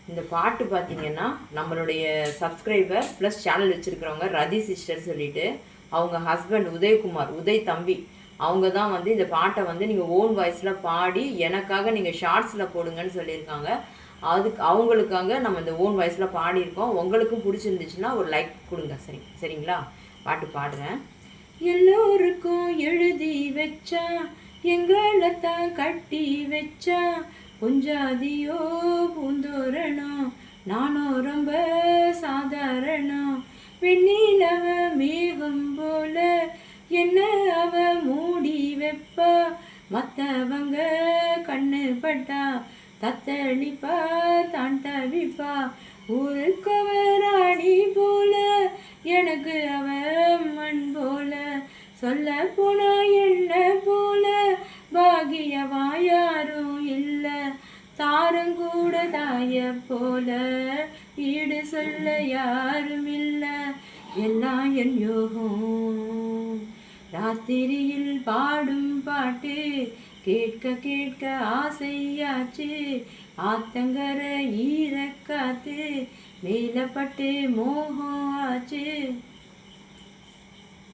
இந்த பாட்டு பார்த்தீங்கன்னா நம்மளுடைய சப்ஸ்கிரைபர் ப்ளஸ் சேனல் வச்சுருக்கிறவங்க ரதி சிஸ்டர் சொல்லிட்டு அவங்க ஹஸ்பண்ட் உதயகுமார் உதய் தம்பி அவங்க தான் வந்து இந்த பாட்டை வந்து நீங்கள் ஓன் வாய்ஸில் பாடி எனக்காக நீங்கள் ஷார்ட்ஸில் போடுங்கன்னு சொல்லியிருக்காங்க. அதுக்கு அவங்களுக்காக நம்ம இந்த ஓன் வாய்ஸில் பாடியிருக்கோம். உங்களுக்கும் பிடிச்சிருந்துச்சுன்னா ஒரு லைக் கொடுங்க. சரிங்களா? பாட்டு பாடுறேன். எல்லோருக்கும் எழுதி வச்சா எங்களை தான் கட்டி வச்சா கொஞ்சாதியோ பூந்தோரணம் நானும் ரொம்ப சாதாரணம் வெண்ணிலவ மேகம் போல என்ன அவ மூடி வைப்பா மற்றவங்க கண்ணு பட்டா தத்தளிப்பா தான் தவிப்பா ஊருக்கவராணி போல எனக்கு அவ மண் போல சொல்ல போனா என்ன போல பாகியவா யாரும் இல்ல தாரங்கூட தாய போல ஈடு சொல்ல யாரும் இல்ல எல்லாம் என் யோகம் ராத்திரியில் பாடும் பாட்டு கேட்க கேட்க ஆசையாச்சு ஆத்தங்கர ஈரக்காத்து மேலப்பட்டு மோகம் ஆச்சு.